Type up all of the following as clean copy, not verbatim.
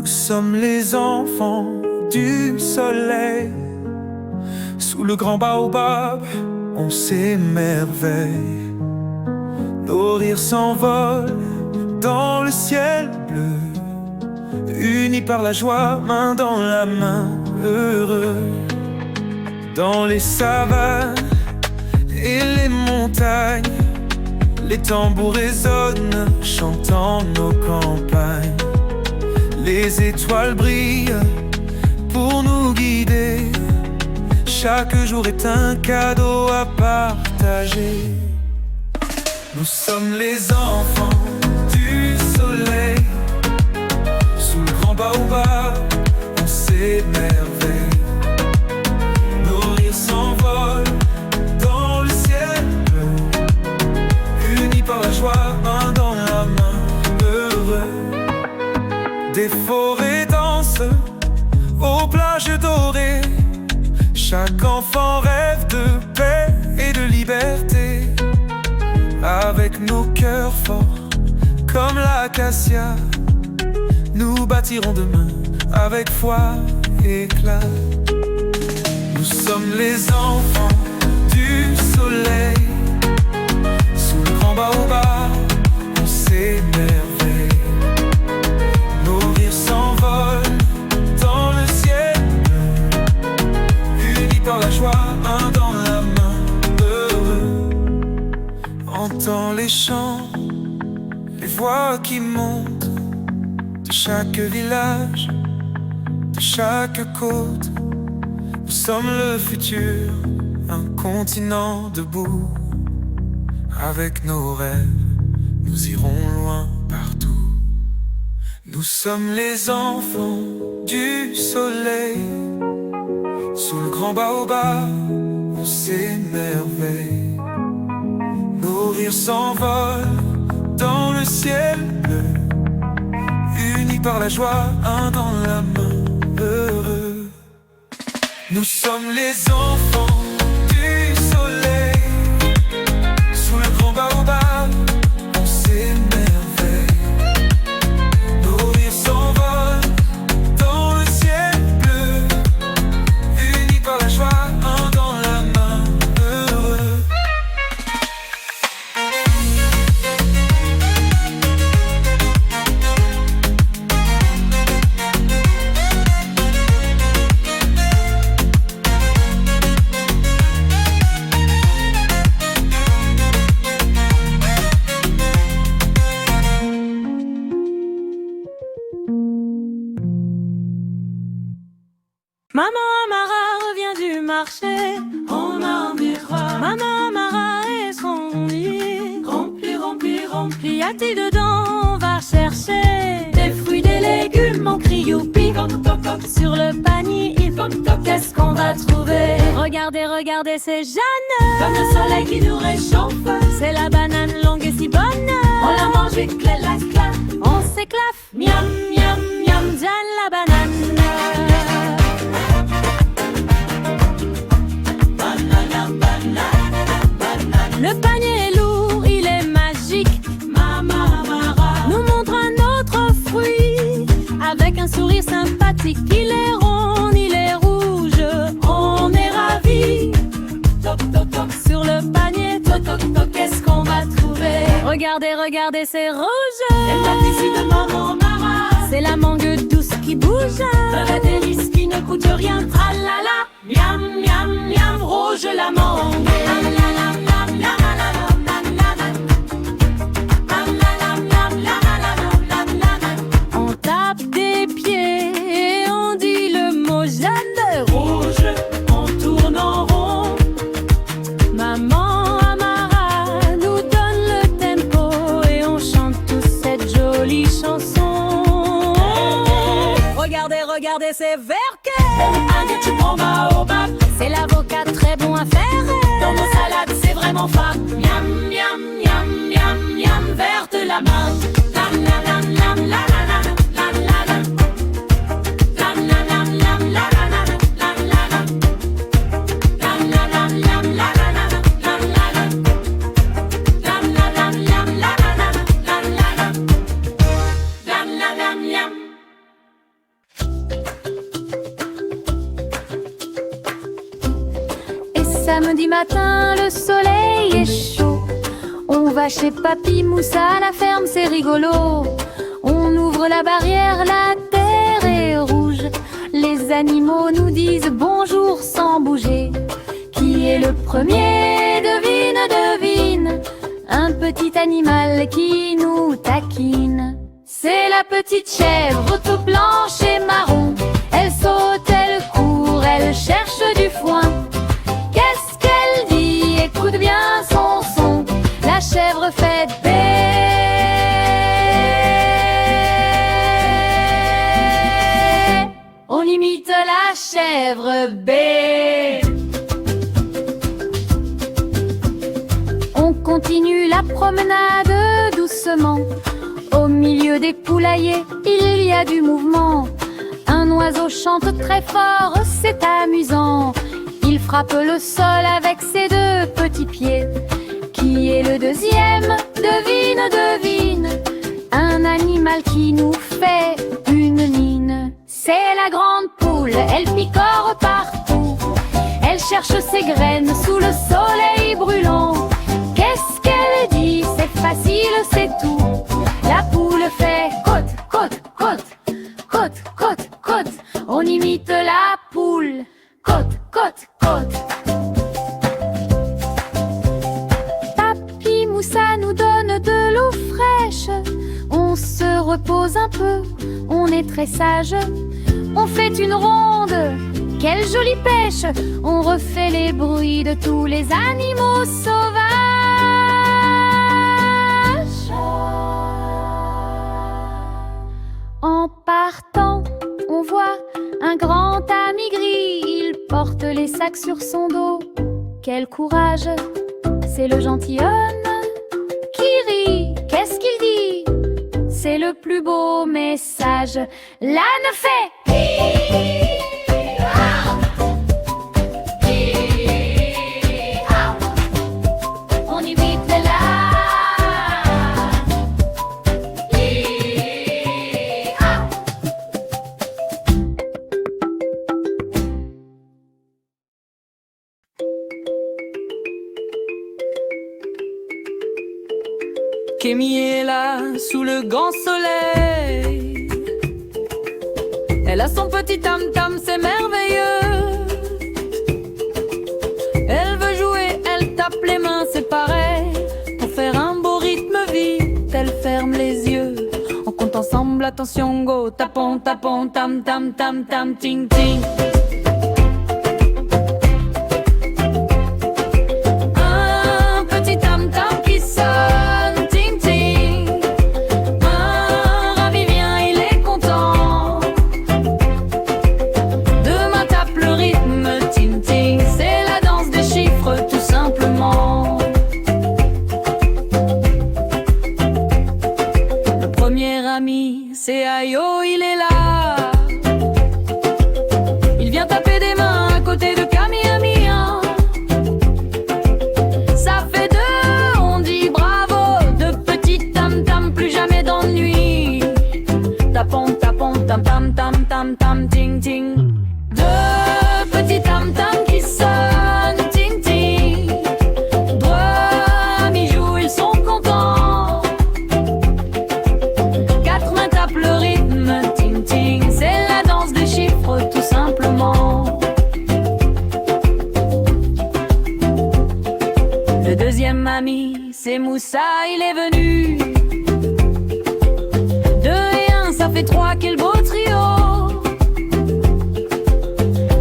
sommes les enfants du soleil. Sous le grand baobab, on s'émerveille. Nos rires s'envolent dans le ciel bleu, unis par la joie, main dans la main, heureux. Dans les savanes et les montagnes, les tambours résonnent, chantant nos campagnes. Les étoiles brillent pour nous guider. Chaque jour est un cadeau à partager. Nous sommes les enfants du soleil. Sous le grand baobab, on s'émerveille. Nos rires s'envolent dans le ciel bleu, unis par la joie, main dans la main, heureux. Des forêts dansent aux plages dorées. Chaque enfant rêve de paix et de liberté. Avec nos cœurs forts comme l'acacia, nous bâtirons demain avec foi et éclat. Nous sommes les enfants du soleil. Sous le grand baobab, on s'émerveille. Nos rires s'envolent dans le ciel bleu, unis par la joie, main dans la main, heureux. Entends les chants, les voix qui montent de chaque village, de chaque côte. Nous sommes le futur, un continent debout. Avec nos rêves, nous irons loin partout. Nous sommes les enfants du soleil. Sous le grand baobab, on s'émerveille. Nos rires s'envolent dans le ciel bleu, unis par la joie, un dans la main, heureux. Nous sommes les enfants du soleil. Sous le grand baobab, on s'émerveille. Nos rires s'envolent dans le ciel bleu, unis par la joie, un dans la main, heureux. Maman Amara revient du marché, on a un miroir. Maman Amara et son lit rempli, rempli, rempli. Y a-t-il dedans? On va chercher des fruits, des légumes. On crie youpi, toc toc toc. Sur le panier, il toc toc. Qu'est-ce qu'on va trouver? Regardez, regardez, c'est Jeanne. Comme le soleil qui nous réchauffe. C'est la banane longue et si bonne. On la mange vite, clac, clac, clac. On s'éclaffe, miam, miam, miam. Jeanne la banane. Le panier est lourd, il est magique. Maman Amara nous montre un autre fruit avec un sourire sympathique. Il est rond, il est rouge, on est ravis. Toc toc toc sur le panier, toc toc toc. Qu'est-ce qu'on va trouver? Regardez, regardez, c'est rouge. Les pâtisseries de Maman Amara, c'est la mangue douce qui bouge. Un délice qui ne coûte rien. Tralala, miam miam miam, rouge la mangue. On tape des pieds et on dit le mot Jeanne. Rouge, on tourne en rond. Maman Amara nous donne le tempo et on chante tous cette jolie chanson. Regardez, regardez, c'est Verquet. Un tu prends baobab. C'est l'avocat très bon à faire. Dans nos salades, c'est vraiment fat. Miam, miam, miam, miam, miam, verte la main. Lam, lam, lam, lam, la, la, la, la, la, la. Lam, lam, lam, lam, la, la, la, la, la, la. Lam, lam, lam, lam, la, la, la, la, la, la. Lam, lam, lam, lam, la, la, la, la, la, la. Lam, lam, lam, lam. Samedi matin, le soleil est chaud. On va chez Papy Moussa à la ferme, c'est rigolo. On ouvre la barrière, la terre est rouge. Les animaux nous disent bonjour sans bouger. Qui est le premier? Devine, devine. Un petit animal qui nous taquine. C'est la petite chèvre toute blanche et marron. Elle saute, elle court, elle cherche du foin. Qu'est-ce qu'elle dit? Écoute bien son son. La chèvre fait bé. On imite la chèvre bé. On continue la promenade doucement. Au milieu des poulaillers, il y a du mouvement. Un oiseau chante très fort, c'est amusant. Il frappe le sol avec ses deux petits pieds. Qui est le deuxième? Devine, devine. Un animal qui nous fait une mine. C'est la grande poule, elle picore partout. Elle cherche ses graines sous le soleil brûlant. Qu'est-ce qu'elle dit? C'est facile, c'est tout. La poule fait côte, côte, côte, côte, côte, côte. On imite la poule. Côte, côte, côte. Papy Moussa nous donne de l'eau fraîche. On se repose un peu, on est très sage. On fait une ronde, quelle jolie pêche. On refait les bruits de tous les animaux sauvages. En partant, on voit un grand ami gris. Il porte les sacs sur son dos. Quel courage! C'est le gentilhomme qui rit. Qu'est-ce qu'il dit? C'est le plus beau message. L'âne fait on imite l'âne. Kémy est là, sous le grand soleil. Elle a son petit tam-tam, c'est merveilleux. Elle veut jouer, elle tape les mains, c'est pareil. Pour faire un beau rythme vite, elle ferme les yeux. On compte ensemble, attention, go. Tapons, tapons, tam, tam, tam, tam, ting, ting. Un petit tam-tam qui sonne. C'est Ayo, il est là. Il vient taper des mains à côté de Kami-Ami, hein. Ça fait deux, on dit bravo. Deux petits tam-tam, plus jamais d'ennui. Tapons, tapons, tam-tam, tam-tam, tam, ting, ting. Deux petits tam-tam qui sonnent, ting, ting. Deux amis jouent, ils sont contents. Quatre mains tapent le rythme, ting, ting. C'est la danse des chiffres, tout simplement. Le deuxième ami, c'est Moussa, il est venu. Deux et un, ça fait trois, quel beau trio.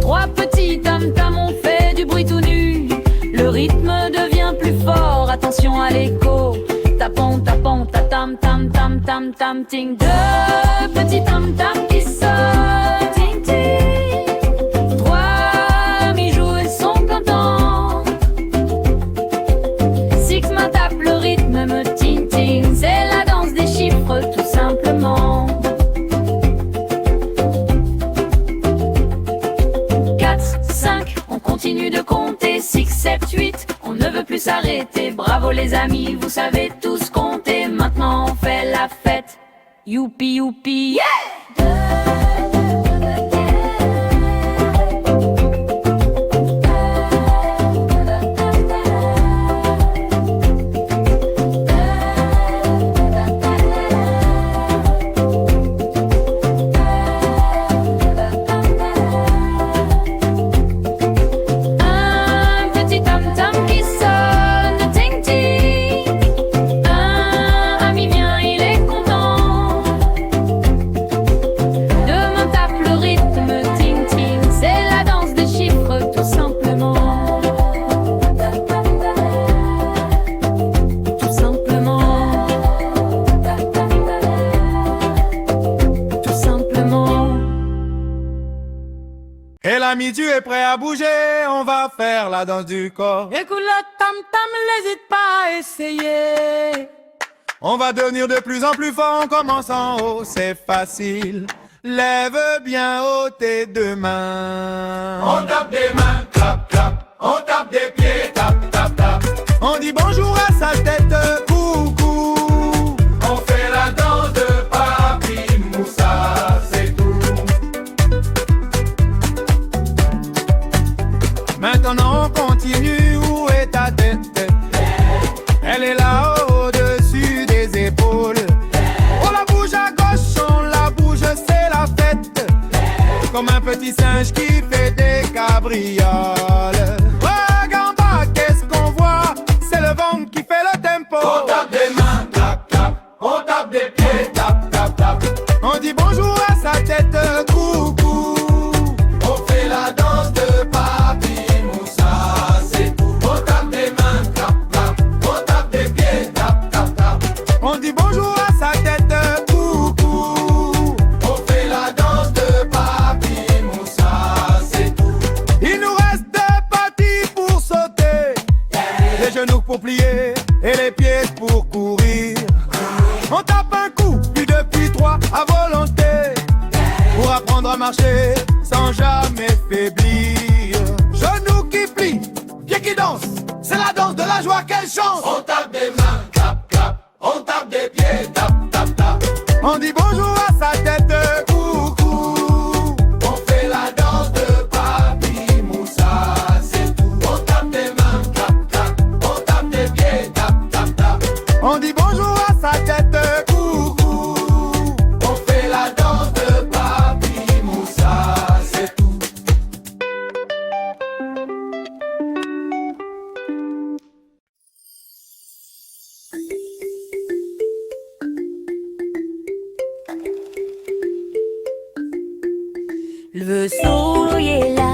Trois petits tam-tam, on fait du bruit tout nu. Le rythme devient plus fort, attention à l'écho. Tapons, tapons, ta-tam, tam, tam, tam, tam, ting. Deux petits tam-tam qui sonnent, ting, ting. Trois amis jouent, ils sont contents. Six mains tapent le rythme, me ting, ting. C'est la danse des chiffres, tout simplement. 4, 5, on continue de compter. 6, 7, 8, on ne veut plus s'arrêter. Bravo les amis, vous savez tous compter. Maintenant on fait la fête. Youpi, youpi, yeah! ami, tu es prêt à bouger? On va faire la danse du corps. Écoute le tam-tam, n'hésite pas à essayer. On va devenir de plus en plus fort, on commence en haut, c'est facile. Lève bien haut tes deux mains. On tape des mains, clap, clap. On tape des pieds, tap, tap, tap. On dit bonjour à sa tête, coucou. On fait la danse de Papi Moussa, c'est tout. Maintenant on continue, où est ta tête? Elle est là au-dessus des épaules. On la bouge à gauche, on la bouge, c'est la fête. Comme un petit singe qui fait des cabrioles. Regarde en bas, qu'est-ce qu'on voit? C'est le vent qui fait le tempo. On tape des mains, clap, clap. On tape des pieds, tap, tap, tap. On dit bonjour à sa tête, coucou. On fait la danse de Papi Moussa, c'est tout. On tape des mains, clap, clap. On tape des pieds, tap, tap, tap. On dit bonjour à sa tête, coucou. On fait la danse de Papi Moussa, c'est tout. Il nous reste deux parties pour sauter, les genoux pour plier et les pieds pour courir. On tape un coup, puis deux, puis trois à volonté, pour apprendre à marcher sans jamais faiblir. Genoux qui plient, pieds qui dansent, c'est la danse de la joie, quelle chance! On tape des mains, clap, clap. On tape des pieds, tap, tap, tap. On dit bonjour à sa tête, coucou. On fait la danse de Papi Moussa, c'est tout. On tape des mains, clap, clap. On tape des pieds, tap, tap, tap. On dit bonjour à sa tête, coucou. On fait la danse de Papi Moussa, c'est tout. Le soleil est là,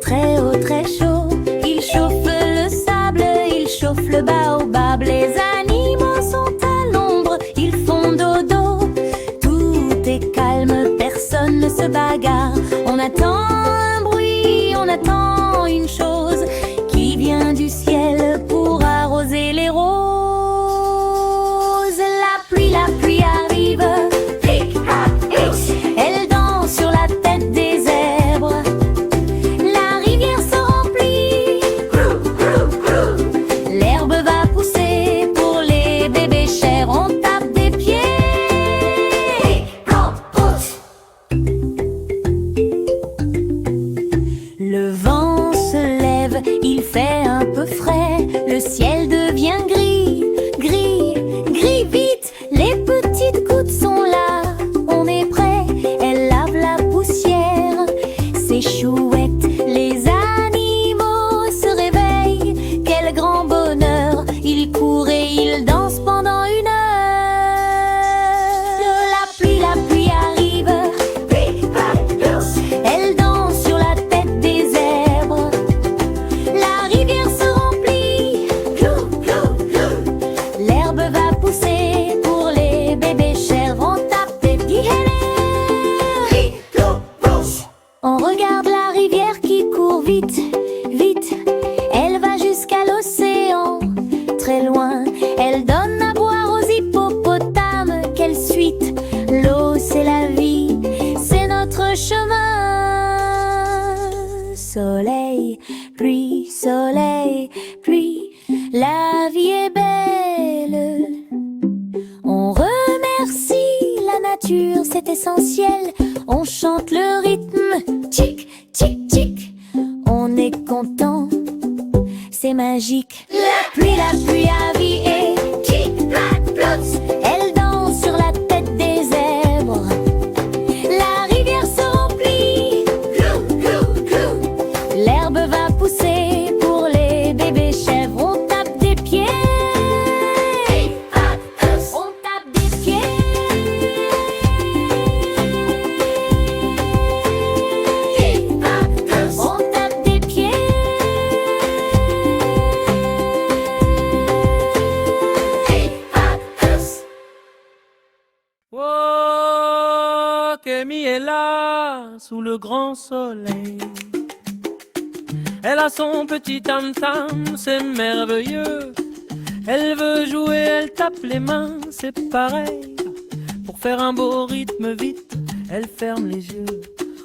très haut, très chaud. Il chauffe le sable, il chauffe le baobab. Les animaux sont à l'ombre, ils font dodo. Tout est calme, personne ne se bagarre. On attend un bruit, on attend une chose qui vient du ciel pour arroser les roses. La pluie arrive, elle danse sur la tête des zèbres. La rivière se remplit, l'herbe va pousser pour les bébés chers. On tape des pieds, le vent se lève, il fait un peu frais. Le ciel devient gris, gris, gris vite. Les petites gouttes sont là, on est prêt. Elles lavent la poussière, c'est chouette. Les animaux se réveillent, quel grand bonheur. Ils courent et ils dansent pendant une heure. La pluie arrive, elle danse sur la tête des zèbres. La rivière se remplit, l'herbe va pousser pour les bébés chers. On tape des pieds. On regarde la rivière qui court vite, vite. Elle va jusqu'à l'océan, très loin. Elle donne à boire aux hippopotames. Quelle suite! L'eau, c'est la vie, c'est notre chemin. Soleil, pluie, la vie est belle. On remercie la nature, c'est essentiel. On chante le rythme, tic, tic, tic. On est content, c'est magique. La pluie a vie et tic, tac, plots. Elle danse sur la tête des zèbres. La rivière se remplit, l'herbe va pousser pour les bébés chèvres. On tape des pieds, on tape des pieds. On tape des pieds. Oh, Kémy est là, sous le grand soleil. Elle a son petit tam-tam, c'est merveilleux. Elle veut jouer, elle tape les mains, c'est pareil. Pour faire un beau rythme vite, elle ferme les yeux.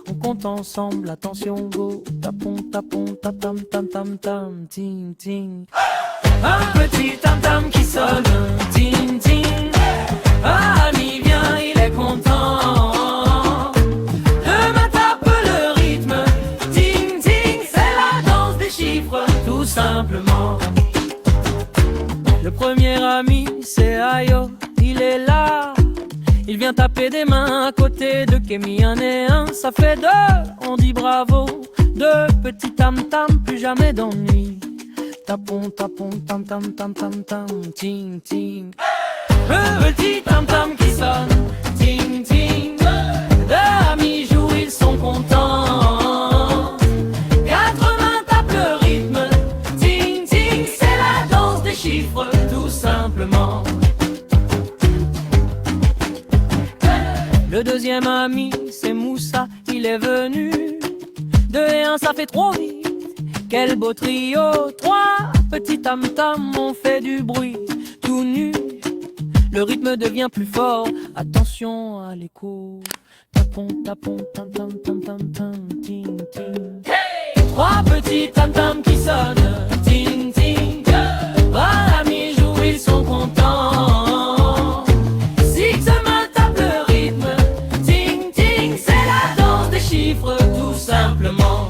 On compte ensemble, attention go. Tapon, tapon, tam tam tam tam, ting ting. Un petit tam tam qui sonne, ting ting. Ah, ami vient, il est content. Demain tape le rythme, ting ting. C'est la danse des chiffres, tout simplement. Le premier ami, c'est Ayo, il est là. Il vient taper des mains à côté de Kémy, un et un, ça fait deux. On dit bravo, deux petits tam-tam, plus jamais d'ennui. Tapon, tapon, tam tam tam tam tam, ting ting. Le petit tam-tam qui sonne, ting ting. Deux amis jouent, ils sont contents. Quatre mains tapent le rythme, ting ting. C'est la danse des chiffres, tout simplement. Le deuxième ami, c'est Moussa, il est venu. Deux et un, ça fait trop vite. Quel beau trio. Trois petits tam-tam, on fait du bruit tout nu. Le rythme devient plus fort, attention à l'écho. Tapon, tapon, tam tam tam tam tam, ting ting. Hey! Trois petits tam-tam qui sonnent, ting ting. Trois amis jouent, ils sont contents. Six mains tapent le rythme, ting ting. C'est la danse des chiffres, tout simplement.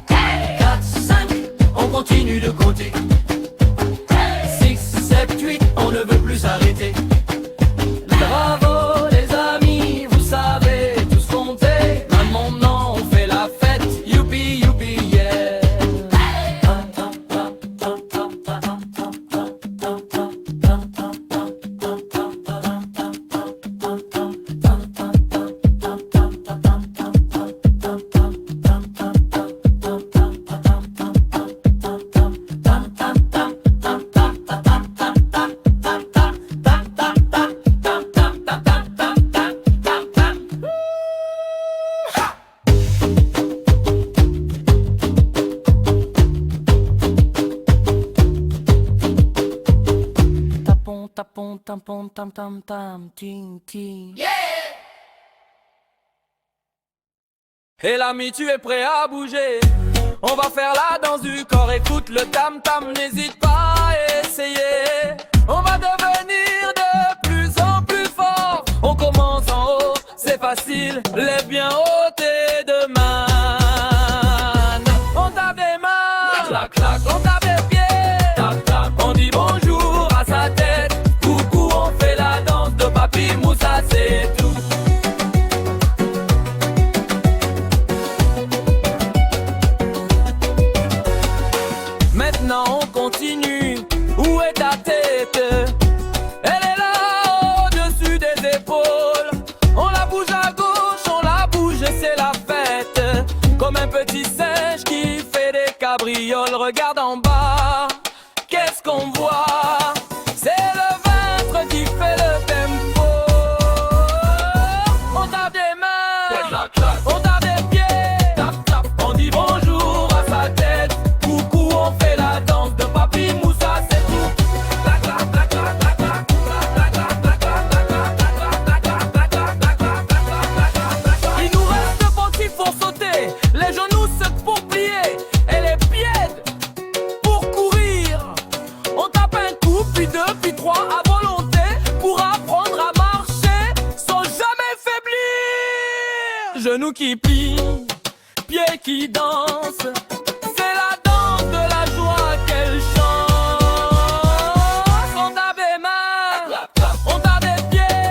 Hey! 4, 5, on continue de compter. 6, 7, 8, on ne veut plus s'arrêter. Bravo les amis, vous savez tous compter. Maintenant on fait la fête, youpi youpi yeah. Tapon, tapon, tam tam tam, ting ting. Et l'ami, tu es prêt à bouger? On va faire la danse du corps, écoute le tam-tam, n'hésite pas à essayer. On va devenir de plus en plus fort. On commence en haut, c'est facile, lève bien haut tes deux mains. On tape des mains, clac clac, on tape des pieds, tap tap. On dit bonjour à sa tête, coucou, on fait la danse de Papi Moussa, c'est tout. Maintenant on continue, où est ta tête? Elle est là au-dessus des épaules. On la bouge à gauche, on la bouge et c'est la fête. Comme un petit singe qui fait des cabrioles. Regarde en bas, qu'est-ce qu'on voit? C'est le ventre qui fait le tempo. On tape des mains, on tape des pieds, tap, tap. On dit bonjour à sa tête, coucou, on fait la danse de Papi Moussa, c'est tout. Il nous reste pas qu'il faut sauter, les genoux c'est pour plier et les pieds pour courir. On tape un coup, puis deux, puis trois à volonté pour apprendre à marcher sans jamais faiblir. Genoux qui plient, pieds qui dansent, c'est la danse de la joie qu'elle chante. On tape des mains, on tape des pieds,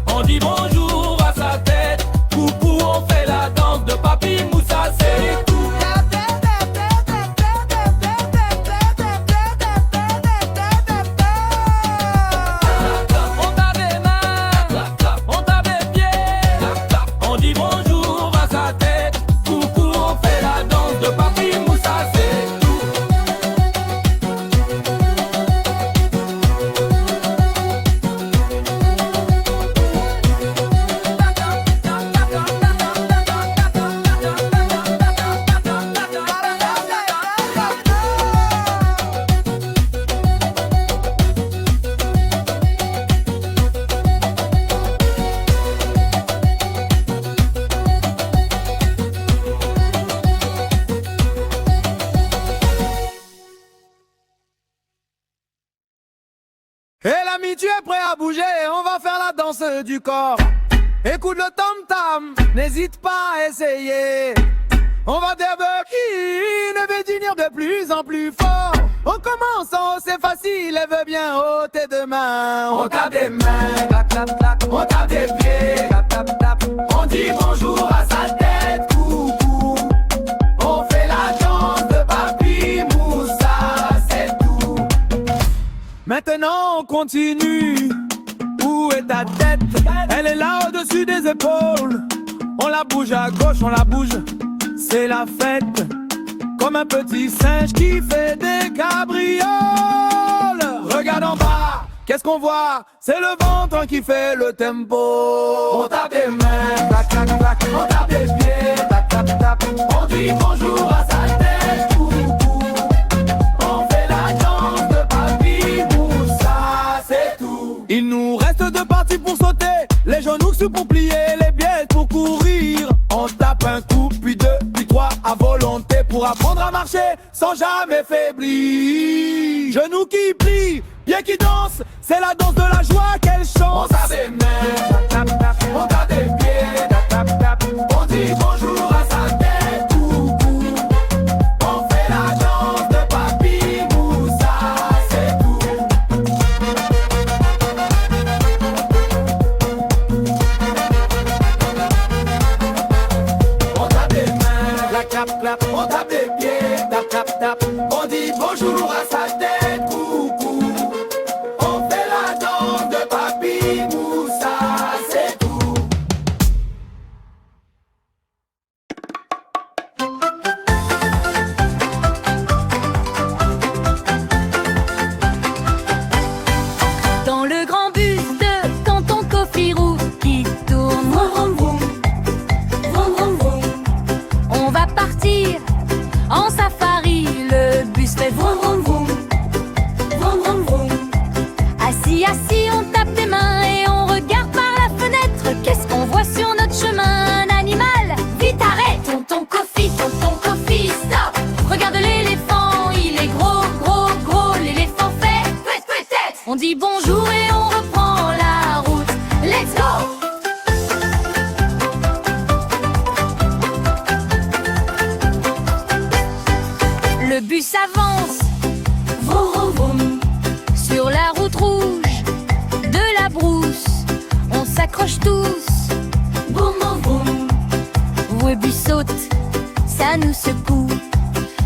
on dit bonjour à sa tête, coucou, on fait la danse de Papi Moussa, c'est tout. On tape des mains, on tape des pieds, on dit bonjour à sa tête, coucou, on fait la danse de l'ami, tu es prêt à bouger? On va faire la danse du corps. Écoute le tam-tam, n'hésite pas à essayer. On va ne veut dire de plus en plus fort. On commence en haut, c'est facile, lève bien haut tes deux mains. On tape des mains, clap, clap, clap. On tape des pieds, clap, clap, clap. On dit bonjour à sa tête, coucou. On fait la danse de Papi Moussa, c'est tout. Maintenant on continue. Où est ta tête? Elle est là au-dessus des épaules. On la bouge à gauche, on la bouge. C'est la fête. Comme un petit singe qui fait des cabrioles. Regarde en bas, qu'est-ce qu'on voit? C'est le ventre qui fait le tempo. On tape des mains, clac, clac, clac. On tape des pieds, tap, tap, tap. On dit bonjour à sa tête, coucou. On fait la danse de Papi Moussa, c'est tout. Il nous reste deux parties pour sauter. Les genoux sous pour plier, les pieds pour courir. On tape un coup, puis deux, puis trois à volonté pour apprendre à marcher sans jamais faiblir. Genoux qui plient, pieds qui dansent, c'est la danse de la joie qu'elle chante. On tape des mains, tap, tap, on tape des pieds, tap, tap, tap. On dit bonjour à sa tête, coucou. On fait la danse de Papi Moussa, c'est tout. On tape des mains, clap, clap, clap. On tape des pieds, tap, tap, tap. On dit bonjour à sa tête, coucou. On fait la danse de Papi Moussa, c'est tout. Dans le grand bus de Tonton Kofi Roux qui tourne, vroom, vroom, vroom. Vroom, vroom, vroom. On va partir en safari, le bus fait vroom, vroom, vroom. Vroom, vroom, vroom. Assis, assis, on tape des mains et on regarde par la fenêtre. Qu'est-ce qu'on voit sur notre chemin? Un animal. Vite, arrête! Tonton Kofi, stop! Regarde l'éléphant, il est gros, gros, gros. L'éléphant fait peut-être. On dit bonjour et on reprend la route. Let's go! Le bus avance, vroom, vroom, vroom. Sur la route rouge de la brousse, on s'accroche tous, boum, boum, boum. Le bus saute, ça nous secoue.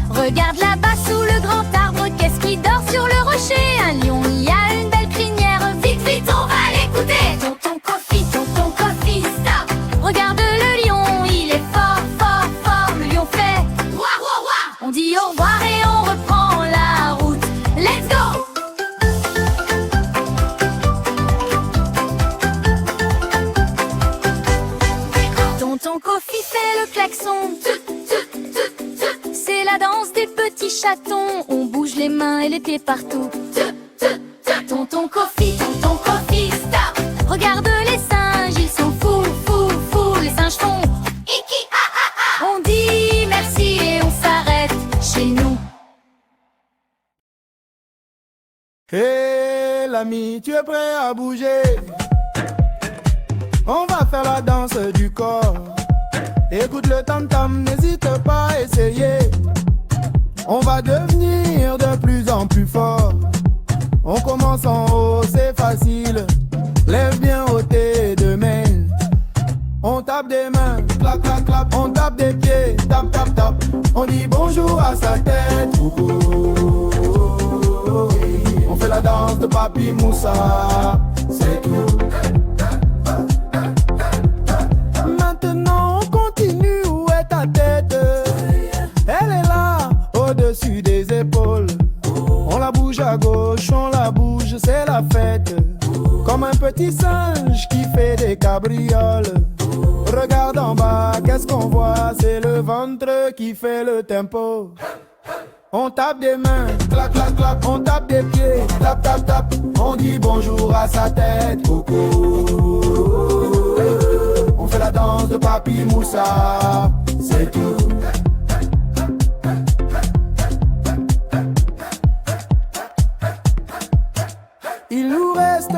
Regarde là-bas sous le grand arbre, qu'est-ce qui dort sur le rocher? Un lion, il y a une belle crinière. Vite, vite, on va l'écouter. Tonton Kofi, stop! Regarde le lion, il est fort, fort, fort. Le lion fait wouah, wouah, wouah. On dit au revoir et on reprend la route. Let's go! Tonton Kofi fait le klaxon. C'est la danse des petits chatons. On bouge les mains et les pieds partout. Tonton Kofi, stop! Regarde les singes, ils sont fous, fous, fous. Les singes font iki, ah, ah, ah. On dit merci et on s'arrête chez nous. Hé l'ami, tu es prêt à bouger? On va faire la danse du corps. Écoute le tam-tam, n'hésite pas à essayer. On va devenir de plus en plus fort. On commence en haut, c'est facile. Lève bien haut tes deux mains. On tape des mains, clap, clap, clap. On tape des pieds, tap, tap, tap. On dit bonjour à sa tête, coucou. On fait la danse de Papi Moussa, c'est tout. Maintenant on continue, où est ta tête? Elle est là, au-dessus des épaules. On la bouge à gauche, on la bouge, c'est la fête. Comme un petit singe qui fait des cabrioles. Regarde en bas, qu'est-ce qu'on voit? C'est le ventre qui fait le tempo. On tape des mains, clap, clap, clap. On tape des pieds, tap, tap, tap. On dit bonjour à sa tête, coucou. On fait la danse de Papi Moussa, c'est tout. Il nous reste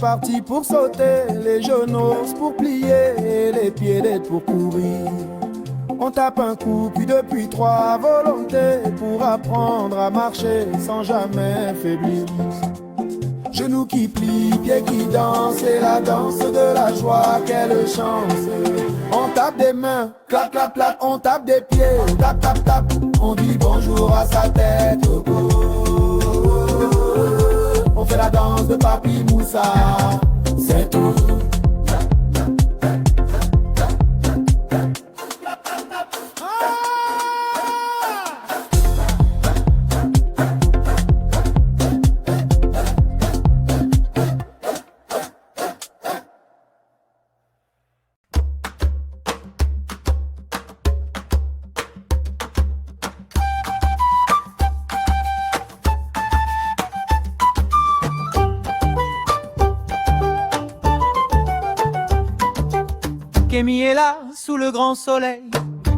parti pour sauter, les genoux pour plier et les pieds d'aide pour courir. On tape un coup, puis depuis trois à volonté pour apprendre à marcher sans jamais faiblir. Genoux qui plient, pieds qui dansent, c'est la danse de la joie, quelle chance. On tape des mains, clap, clap, clap, on tape des pieds, tap, tap, tap. On dit bonjour à sa tête, oh, oh, oh. On fait la danse de Papi Moussa, c'est tout. Kémy est là, sous le grand soleil.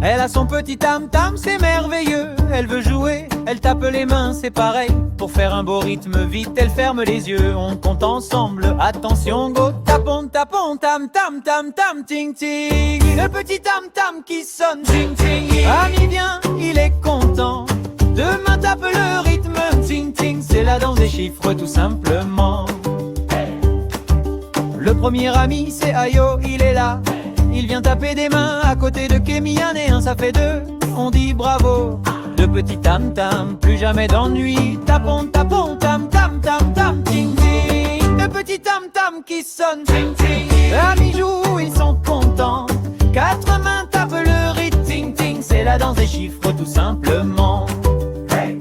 Elle a son petit tam-tam, c'est merveilleux. Elle veut jouer, elle tape les mains, c'est pareil. Pour faire un beau rythme vite, elle ferme les yeux. On compte ensemble, attention go. Tapons, tapons, tam-tam, tam-tam, ting-ting. Le petit tam-tam qui sonne, ting-ting. Ami viens, il est content. Demain tape le rythme, ting-ting. C'est la danse des chiffres tout simplement. Le premier ami, c'est Ayo, il est là. Il vient taper des mains à côté de Kémy, un et un, ça fait deux. On dit bravo, deux petits tam-tam, plus jamais d'ennui. Tapons, tapons, tam-tam, tam-tam, ting-ting. Deux petits tam-tam qui sonnent, ting-ting. Amis jouent, ils sont contents. Quatre mains tapent le rythme, ting-ting. C'est la danse des chiffres tout simplement. Hey.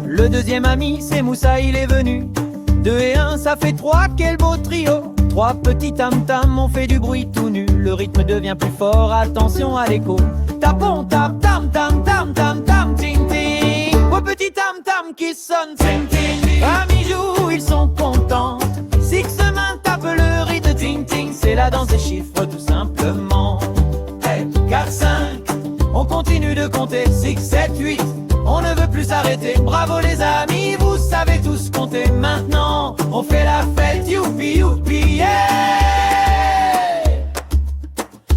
Le deuxième ami, c'est Moussa, il est venu. Deux et un, ça fait trois, quel beau trio. Trois petits tam-tam, on fait du bruit tout nu. Le rythme devient plus fort, attention à l'écho. Tapons, tap, tam, tam, tam, tam, tam, ting, ting. Vos petits tam-tam qui sonnent, ting, ting. Amis jouent, ils sont contents. Six mains tapent le rythme, ting, ting. C'est la danse des chiffres tout simplement. Hey, 4, 5, on continue de compter. 6, 7, 8, on ne veut plus s'arrêter. Bravo les amis, vous savez tous compter. Maintenant, on fait la fête, youpi, youpi, yeah.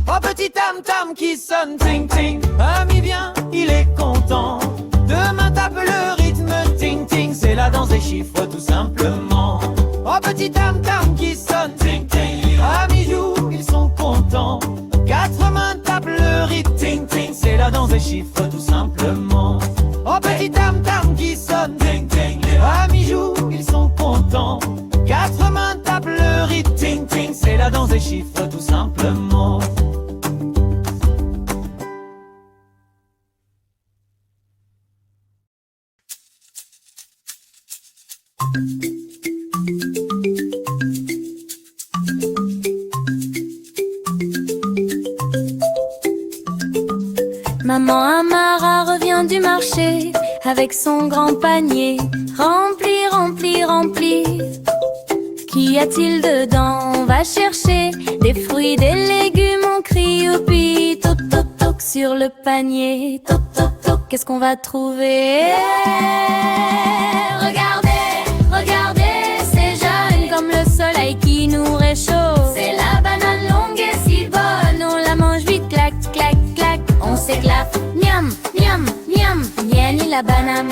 Oh petit tam-tam qui sonne, ting, ting. Ami viens, il est content. Demain tape le rythme, ting, ting. C'est la danse des chiffres tout simplement. Oh petit tam-tam qui sonne, ting, ting. Amis jouent, ils sont contents. Quatre mains tapent le rythme, ting, ting. C'est la danse des chiffres tout simplement. Oh petit tam-tam qui sonne, ting, ting. Amis jouent, ils sont contents. Quatre mains tapent le rythme, ting, ting. C'est la danse des chiffres tout simplement. Maman Amara revient du marché avec son grand panier rempli, rempli, rempli. Qu'y a-t-il dedans? On va chercher des fruits, des légumes, on crie youpi. Toc, toc, toc sur le panier. Toc, toc, toc, qu'est-ce qu'on va trouver? Regardez, regardez, c'est jaune comme le soleil qui nous réchauffe. C'est la banane longue et si bonne, on la mange vite, clac, clac, clac. On s'éclate, miam, miam, miam, miam, la banane.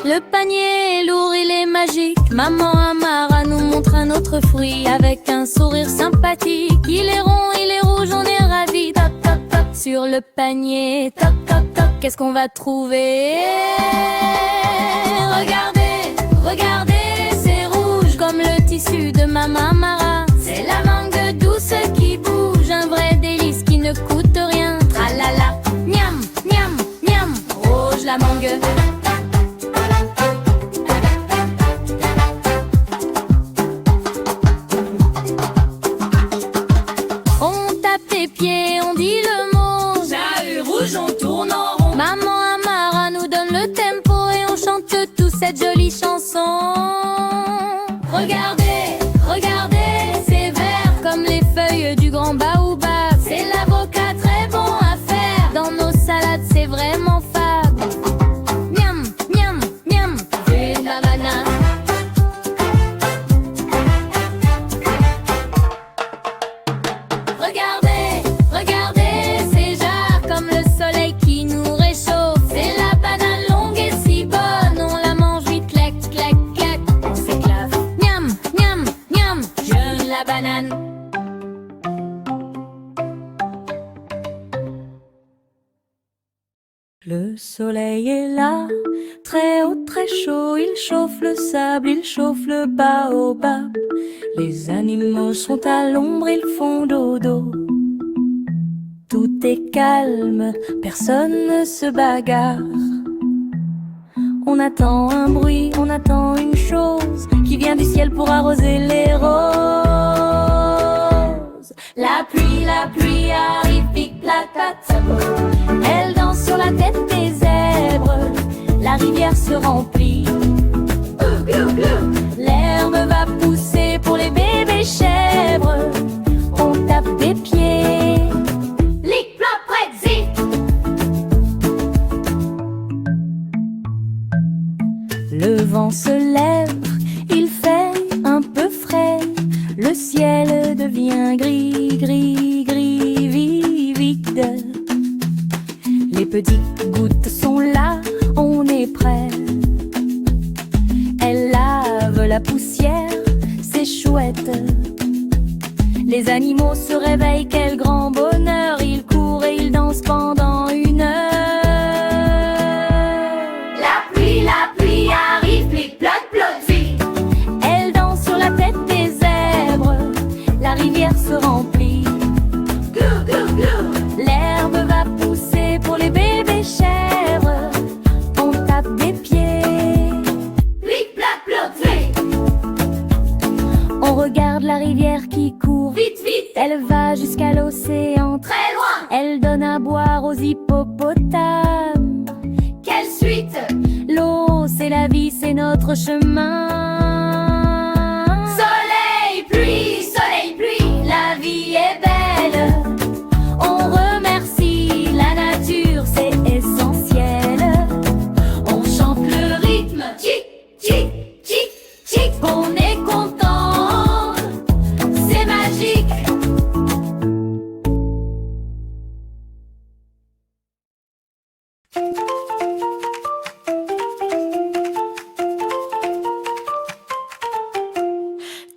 Le panier est lourd, il est magique. Maman Amara nous montre un autre fruit avec un sourire sympathique. Il est rond, il est rouge, on est ravis. Toc, toc, toc sur le panier. Toc, toc, toc, qu'est-ce qu'on va trouver? Regardez, regardez, c'est rouge comme le tissu de Maman Amara. C'est la mangue douce qui bouge, un vrai délice qui ne coûte rien. Tralala, miam, miam, miam, rouge la mangue. On dit le mot, Salut rouge, on tourne en rond. Maman Amara nous donne le tempo et on chante tous cette jolie chanson. Regardez, regardez, c'est vert comme les feuilles du grand baobab. C'est l'avocat très bon à faire dans nos salades. Le soleil est là, très haut, très chaud. Il chauffe le sable, il chauffe le baobab. Les animaux sont à l'ombre, ils font dodo. Tout est calme, personne ne se bagarre. On attend un bruit, on attend une chose qui vient du ciel pour arroser les roses. La pluie arrive, pique la patate. Elle danse sur la tête des zèbres. La rivière se remplit. L'herbe va pousser pour les bébés chèvres. On tape des pieds. Lick, plop, pretzi. Le vent se lève, il fait un peu frais. Le ciel devient gris, gris, gris, vide. Les petites gouttes sont là, on est prêt. Elle lave la poussière, c'est chouette. Les animaux se réveillent, quel grand bonheur. Ils courent et ils dansent pendant une heure. La pluie arrive, plic, ploc, plot, elle danse sur la tête des zèbres. La rivière se remplit. L'herbe va pousser pour les bébés chèvres. On tape des pieds. Plic, plac, plot, on regarde la rivière qui court. Vite, vite. Elle va jusqu'à l'océan. Très loin. Elle donne à boire aux hippopotames. Quelle suite! L'eau, c'est la vie, c'est notre chemin. Soleil, pluie, la vie est belle. On remercie la nature, c'est essentiel. On chante le rythme, tic, tic, tic, tic. On est content, c'est magique.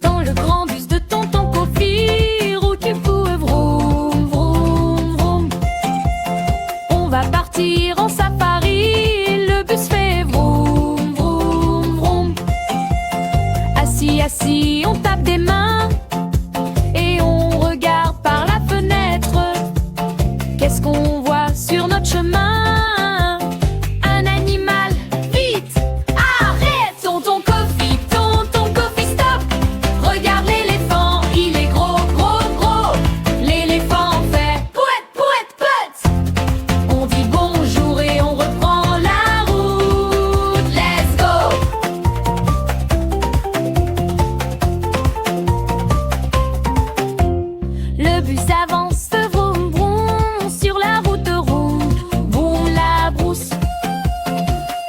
Dans le grand bus de tonton Kofi, roule qui fout, vroom, vroom, vroom. On va partir en safari, le bus fait vroom, vroom, vroom. Assis, assis, on tape des mains et on regarde par la fenêtre. Qu'est-ce qu'on voit sur notre chemin? Un animal, vite, arrête! Tonton Kofi, stop! Regarde l'éléphant, il est gros, gros, gros. L'éléphant fait pouet, pouet, pouet. On dit bonjour et on reprend la route. Let's go! Le bus avance, vroom, vroom, sur la route rouge. Boum, la brousse.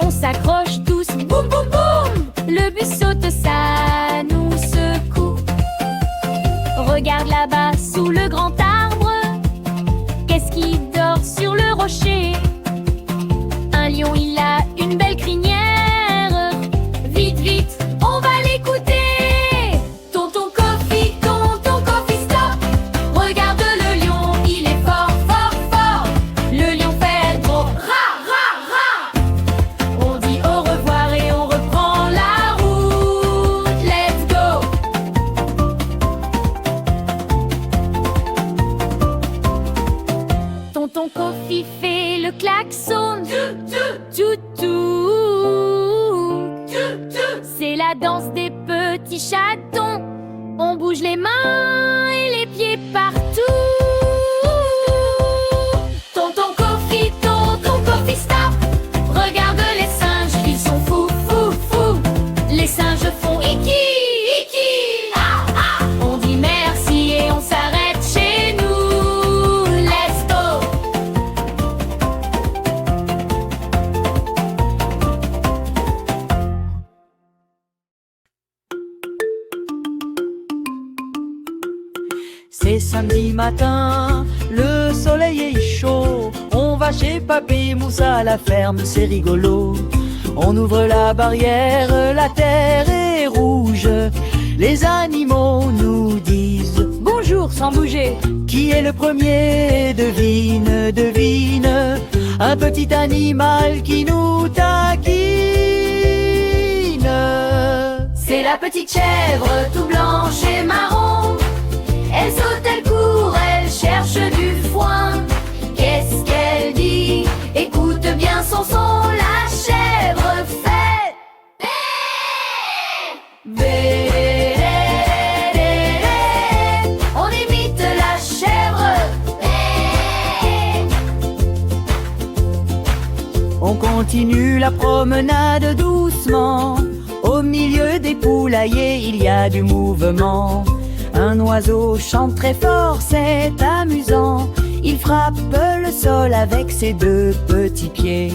On s'accroche tous, boum, boum, boum. Le bus saute, ça nous secoue. Regarde là-bas, sous le grand arbre. Qu'est-ce qui dort sur le rocher? Un lion, il a une belle crinière. Vite, vite, on va l'écouter. Tonton Kofi, stop! Regarde le lion, il est fort, fort, fort. Le lion fait le gros ra, ra, ra. On dit au revoir et on reprend la route. Let's go! Tonton Kofi fait le klaxon. Tout, c'est la danse des petits chatons. On bouge les mains et les pieds partout. Tonton Kofi, stop! Regarde les singes, ils sont fous, fous, fous. Les singes font iki, iki, ah, ah. On dit merci et on s'arrête chez nous. Let's go! C'est samedi matin, le soleil est chaud. On va chez Papy Moussa à la ferme, c'est rigolo. On ouvre la barrière, la terre est rouge. Les animaux nous disent Bonjour sans bouger. qui est le premier, devine, devine. un petit animal qui nous taquine. C'est la petite chèvre tout blanche et marron. Elle saute, elle court, elle cherche du foin. Qu'est-ce qu'elle dit? Écoute bien son son, la chèvre fait bé. On imite la chèvre. On continue la promenade doucement. Au milieu des poulaillers, il y a du mouvement. Un oiseau chante très fort, c'est amusant. Il frappe le sol avec ses deux petits pieds.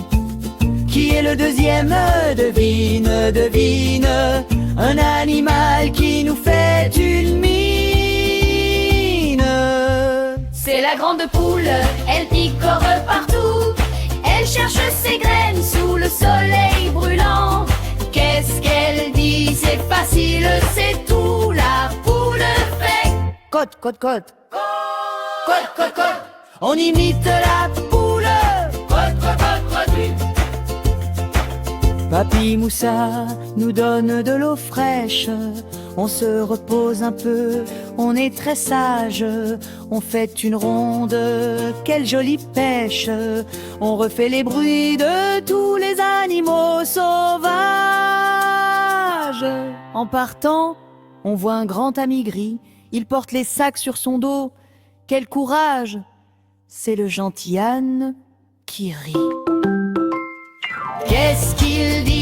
Qui est le deuxième? Devine, devine. Un animal qui nous fait une mine. C'est la grande poule, elle picore partout. Elle cherche ses graines sous le soleil brûlant. Qu'est-ce qu'elle dit? C'est facile, c'est tout. La poule fait Côte, côte, côte. cote, cote, cote. On imite la poule. Cote, cote, cote, cote, oui. Papy Moussa nous donne de l'eau fraîche. On se repose un peu, on est très sage. On fait une ronde, quelle jolie pêche. On refait les bruits de tous les animaux sauvages. En partant, on voit un grand ami gris. Il porte les sacs sur son dos. Quel courage! C'est le gentil âne qui rit. Qu'est-ce qu'il dit?